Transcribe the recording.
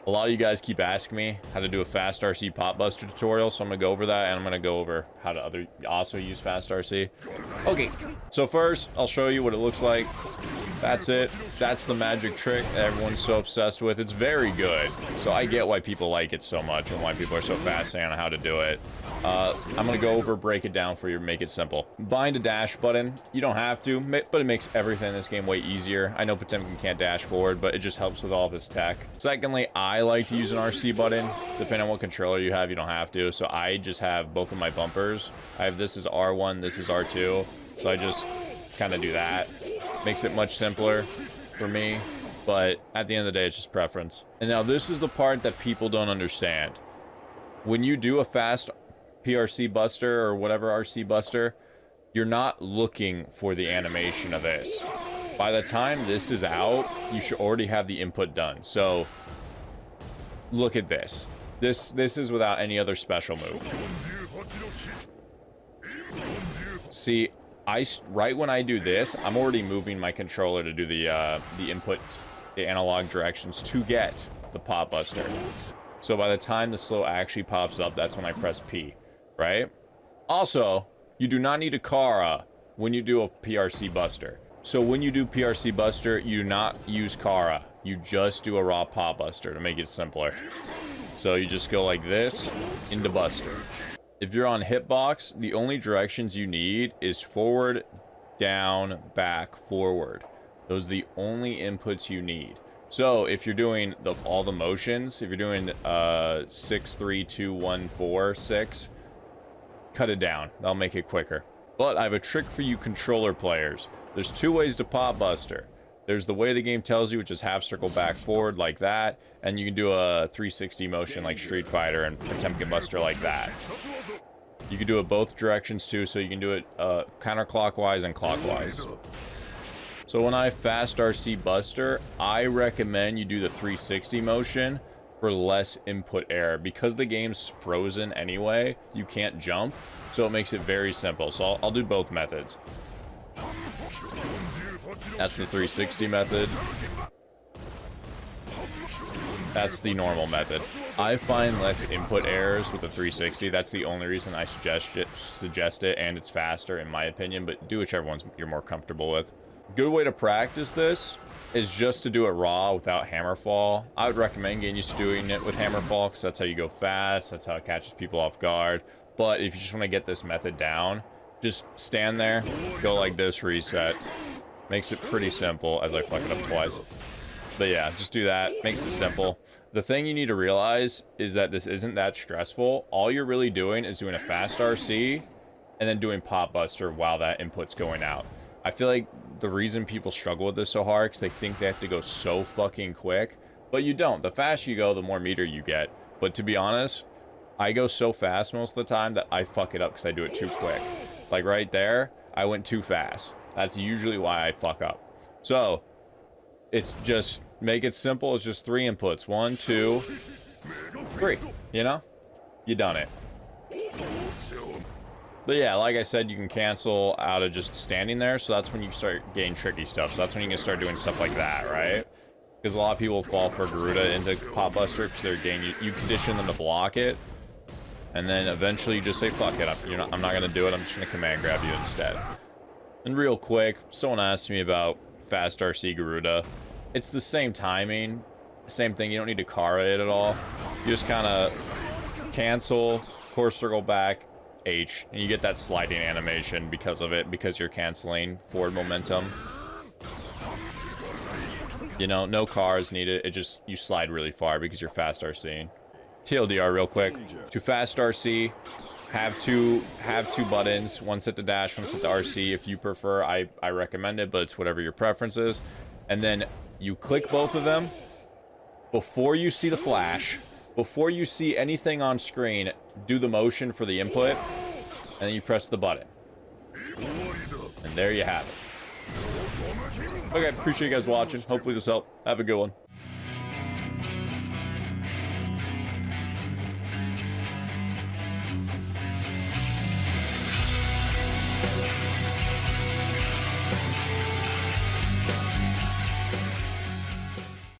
A lot of you guys keep asking me how to do a fast RC pop buster tutorial, so I'm gonna go over that, and I'm gonna go over how to also use fast RC. Okay, so first I'll show you what it looks like. That's it. That's the magic trick that everyone's so obsessed with. It's very good, so I get why people like it so much and why people are so fascinated on how to do it. I'm gonna go over, break it down for you, make it simple. Bind a dash button. You don't have to, but it makes everything in this game way easier. I know Potemkin can't dash forward, but it just helps with all of his tech. Secondly, I like to use an RC button. Depending on what controller you have, you don't have to. So I just have both of my bumpers. I have this is R1, this is R2. So I just kind of do that. Makes it much simpler for me, but at the end of the day, it's just preference. And now this is the part that people don't understand. When you do a fast PRC buster or whatever RC buster, you're not looking for the animation of this. By the time this is out, you should already have the input done. So look at this. This is without any other special move. See, right when I do this, I'm already moving my controller to do the input, the analog directions to get the pop buster. So by the time the slow actually pops up, that's when I press P, right? Also, you do not need a Kara when you do a PRC buster. So when you do PRC buster, you do not use Kara. You just do a raw pop buster to make it simpler. So you just go like this into buster. If you're on hitbox, the only directions you need is forward, down, back, forward. Those are the only inputs you need. So if you're doing all the motions, if you're doing 6, 3, 2, 1, 4, 6, cut it down. That'll make it quicker. But I have a trick for you controller players. There's two ways to pop buster. There's the way the game tells you, which is half circle back forward like that, and you can do a 360 motion like Street Fighter and Potemkin buster like that. You can do it both directions too, so you can do it counterclockwise and clockwise. So when I fast RC buster, I recommend you do the 360 motion for less input error. Because the game's frozen anyway, you can't jump, so it makes it very simple. So I'll do both methods. That's the 360 method. That's the normal method. I find less input errors with the 360. That's the only reason I suggest it, and it's faster in my opinion, but do whichever ones you're more comfortable with. Good way to practice this is just to do it raw without hammerfall. I would recommend getting used to doing it with hammerfall because that's how you go fast. That's how it catches people off guard. But if you just want to get this method down, just stand there, go like this, reset. Makes it pretty simple as I fuck it up twice. But yeah, just do that. Makes it simple. The thing you need to realize is that this isn't that stressful. All you're really doing is doing a fast RC and then doing pop buster while that input's going out. I feel like the reason people struggle with this so hard is they think they have to go so fucking quick, but you don't. The faster you go, the more meter you get. But to be honest, I go so fast most of the time that I fuck it up because I do it too quick. Like right there, I went too fast. That's usually why I fuck up. So it's just make it simple. It's just 3 inputs. 1, 2, 3. You know, you done it. But yeah, like I said, you can cancel out of just standing there. So that's when you start getting tricky stuff. So that's when you can start doing stuff like that, right? Because a lot of people fall for Garuda into pop buster because they're getting you condition them to block it, and then eventually you just say fuck it. I'm not gonna do it. I'm just gonna command grab you instead. And real quick, someone asked me about fast RC Garuda. It's the same timing, same thing. You don't need to Kara it at all. You just kind of cancel, course circle back, H, and you get that sliding animation because of it, because you're canceling forward momentum. You know, no cars needed. It just, you slide really far because you're fast RCing. TLDR real quick. To fast RC, have two buttons. One set to dash, one set to RC. If you prefer, I recommend it, but it's whatever your preference is. And then you click both of them before you see the flash. Before you see anything on screen, do the motion for the input, and then you press the button. And there you have it. Okay, appreciate you guys watching. Hopefully this helped. Have a good one.